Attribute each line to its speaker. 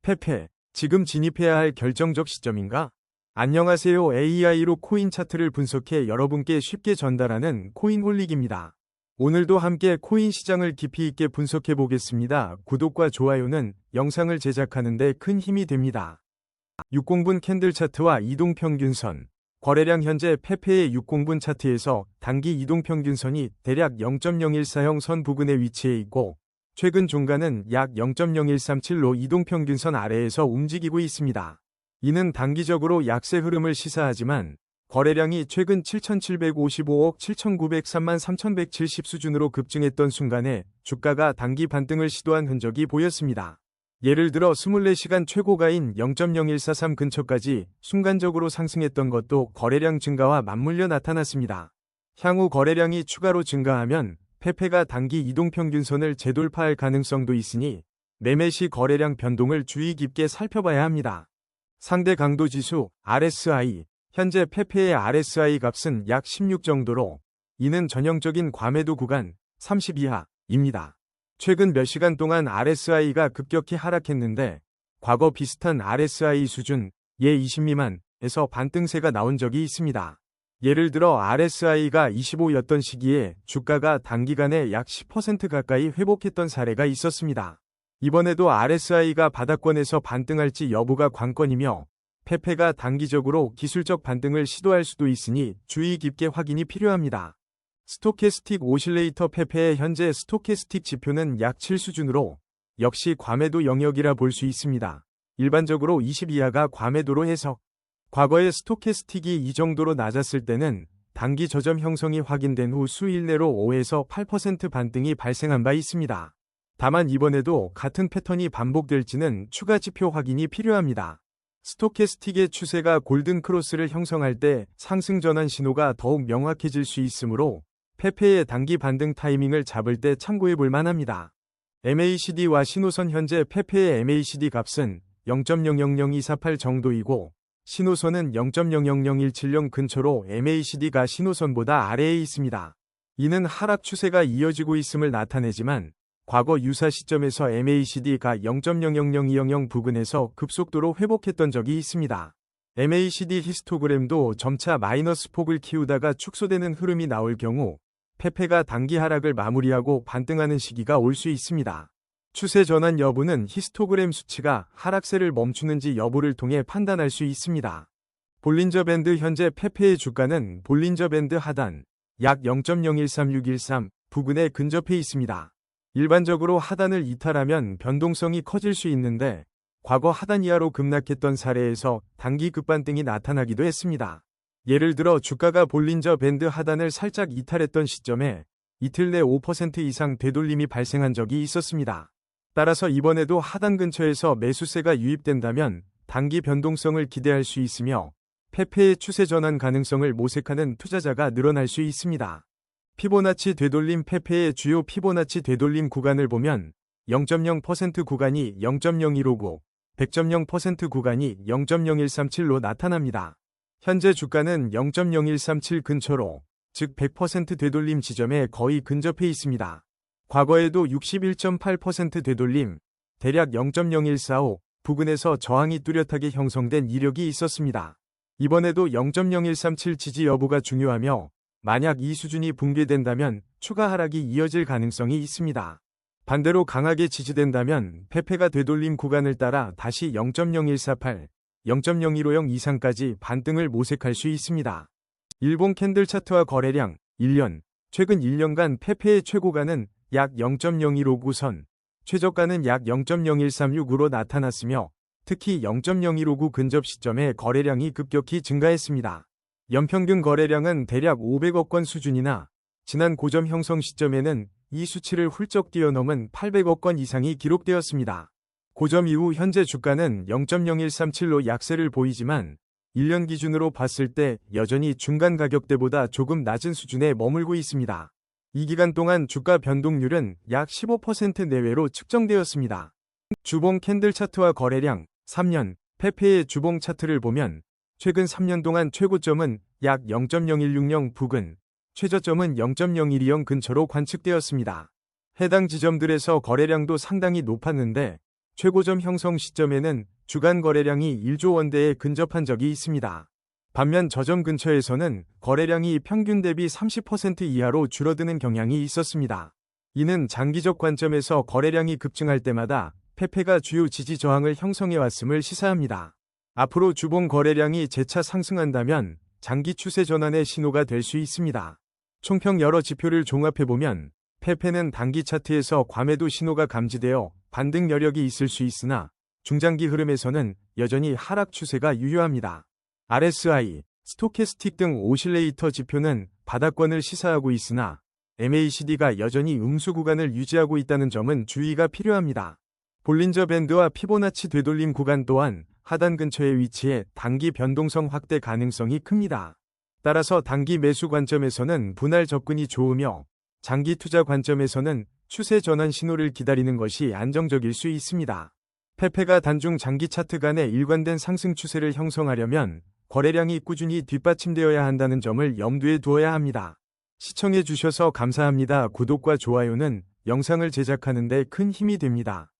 Speaker 1: 페페, 지금 진입해야 할 결정적 시점인가? 안녕하세요. AI로 코인 차트를 분석해 여러분께 쉽게 전달하는 코인홀릭입니다. 오늘도 함께 코인 시장을 깊이 있게 분석해 보겠습니다. 구독과 좋아요는 영상을 제작하는 데 큰 힘이 됩니다. 60분 캔들 차트와 이동평균선. 거래량 현재 페페의 60분 차트에서 단기 이동평균선이 대략 0.0140 선 부근에 위치해 있고 최근 종가는 약 0.0137로 이동평균선 아래에서 움직이고 있습니다. 이는 단기적으로 약세 흐름을 시사하지만 거래량이 최근 7,755억 7,903만 3,170 수준으로 급증했던 순간에 주가가 단기 반등을 시도한 흔적이 보였습니다. 예를 들어 24시간 최고가인 0.0143 근처까지 순간적으로 상승했던 것도 거래량 증가와 맞물려 나타났습니다. 향후 거래량이 추가로 증가하면 페페가 단기 이동평균선을 재돌파할 가능성도 있으니 매매 시 거래량 변동을 주의 깊게 살펴봐야 합니다. 상대 강도 지수 RSI. 현재 페페의 RSI 값은 약 16 정도로 이는 전형적인 과매도 구간 30 이하입니다. 최근 몇 시간 동안 RSI가 급격히 하락했는데 과거 비슷한 RSI 수준 예 20 미만에서 반등세가 나온 적이 있습니다. 예를 들어 RSI가 25였던 시기에 주가가 단기간에 약 10% 가까이 회복했던 사례가 있었습니다. 이번에도 RSI가 바닥권에서 반등할지 여부가 관건이며 페페가 단기적으로 기술적 반등을 시도할 수도 있으니 주의 깊게 확인이 필요합니다. 스토캐스틱 오실레이터 페페의 현재 스토캐스틱 지표는 약 7 수준으로 역시 과매도 영역이라 볼 수 있습니다. 일반적으로 20 이하가 과매도로 해석. 과거에 스토캐스틱이 이 정도로 낮았을 때는 단기 저점 형성이 확인된 후 수일 내로 5에서 8% 반등이 발생한 바 있습니다. 다만 이번에도 같은 패턴이 반복될지는 추가 지표 확인이 필요합니다. 스토캐스틱의 추세가 골든 크로스를 형성할 때 상승 전환 신호가 더욱 명확해질 수 있으므로 페페의 단기 반등 타이밍을 잡을 때 참고해 볼 만합니다. MACD와 신호선. 현재 페페의 MACD 값은 0.000248 정도이고 신호선은 0.000170 근처로 MACD가 신호선보다 아래에 있습니다. 이는 하락 추세가 이어지고 있음을 나타내지만 과거 유사 시점에서 MACD가 0.000200 부근에서 급속도로 회복했던 적이 있습니다. MACD 히스토그램도 점차 마이너스 폭을 키우다가 축소되는 흐름이 나올 경우 페페가 단기 하락을 마무리하고 반등하는 시기가 올 수 있습니다. 추세 전환 여부는 히스토그램 수치가 하락세를 멈추는지 여부를 통해 판단할 수 있습니다. 볼린저 밴드. 현재 페페의 주가는 볼린저 밴드 하단 약 0.013613 부근에 근접해 있습니다. 일반적으로 하단을 이탈하면 변동성이 커질 수 있는데 과거 하단 이하로 급락했던 사례에서 단기 급반등이 나타나기도 했습니다. 예를 들어 주가가 볼린저 밴드 하단을 살짝 이탈했던 시점에 이틀 내 5% 이상 되돌림이 발생한 적이 있었습니다. 따라서 이번에도 하단 근처에서 매수세가 유입된다면 단기 변동성을 기대할 수 있으며 페페의 추세 전환 가능성을 모색하는 투자자가 늘어날 수 있습니다. 피보나치 되돌림. 페페의 주요 피보나치 되돌림 구간을 보면 0.0% 구간이 0.0159, 100.0% 구간이 0.0137로 나타납니다. 현재 주가는 0.0137 근처로 즉 100% 되돌림 지점에 거의 근접해 있습니다. 과거에도 61.8% 되돌림, 대략 0.0145 부근에서 저항이 뚜렷하게 형성된 이력이 있었습니다. 이번에도 0.0137 지지 여부가 중요하며 만약 이 수준이 붕괴된다면 추가 하락이 이어질 가능성이 있습니다. 반대로 강하게 지지된다면 페페가 되돌림 구간을 따라 다시 0.0148, 0.0150 이상까지 반등을 모색할 수 있습니다. 일본 캔들 차트와 거래량 1년. 최근 1년간 페페의 최고가는 약 0.0159 선, 최저가는 약 0.0136으로 나타났으며 특히 0.0159 근접 시점에 거래량이 급격히 증가했습니다. 연평균 거래량은 대략 500억 건 수준이나 지난 고점 형성 시점에는 이 수치를 훌쩍 뛰어넘은 800억 건 이상이 기록되었습니다. 고점 이후 현재 주가는 0.0137로 약세를 보이지만 1년 기준으로 봤을 때 여전히 중간 가격대보다 조금 낮은 수준에 머물고 있습니다. 이 기간 동안 주가 변동률은 약 15% 내외로 측정되었습니다. 주봉 캔들 차트와 거래량 3년. 페페의 주봉 차트를 보면 최근 3년 동안 최고점은 약 0.0160 부근, 최저점은 0.0120 근처로 관측되었습니다. 해당 지점들에서 거래량도 상당히 높았는데 최고점 형성 시점에는 주간 거래량이 1조 원대에 근접한 적이 있습니다. 반면 저점 근처에서는 거래량이 평균 대비 30% 이하로 줄어드는 경향이 있었습니다. 이는 장기적 관점에서 거래량이 급증할 때마다 페페가 주요 지지 저항을 형성해 왔음을 시사합니다. 앞으로 주봉 거래량이 재차 상승한다면 장기 추세 전환의 신호가 될 수 있습니다. 총평 여러 지표를 종합해보면 페페는 단기 차트에서 과매도 신호가 감지되어 반등 여력이 있을 수 있으나 중장기 흐름에서는 여전히 하락 추세가 유효합니다. RSI, 스토캐스틱 등 오실레이터 지표는 바닥권을 시사하고 있으나 MACD가 여전히 음수 구간을 유지하고 있다는 점은 주의가 필요합니다. 볼린저 밴드와 피보나치 되돌림 구간 또한 하단 근처에 위치해 단기 변동성 확대 가능성이 큽니다. 따라서 단기 매수 관점에서는 분할 접근이 좋으며 장기 투자 관점에서는 추세 전환 신호를 기다리는 것이 안정적일 수 있습니다. 페페가 단중 장기 차트 간의 일관된 상승 추세를 형성하려면 거래량이 꾸준히 뒷받침되어야 한다는 점을 염두에 두어야 합니다. 시청해 주셔서 감사합니다. 구독과 좋아요는 영상을 제작하는 데 큰 힘이 됩니다.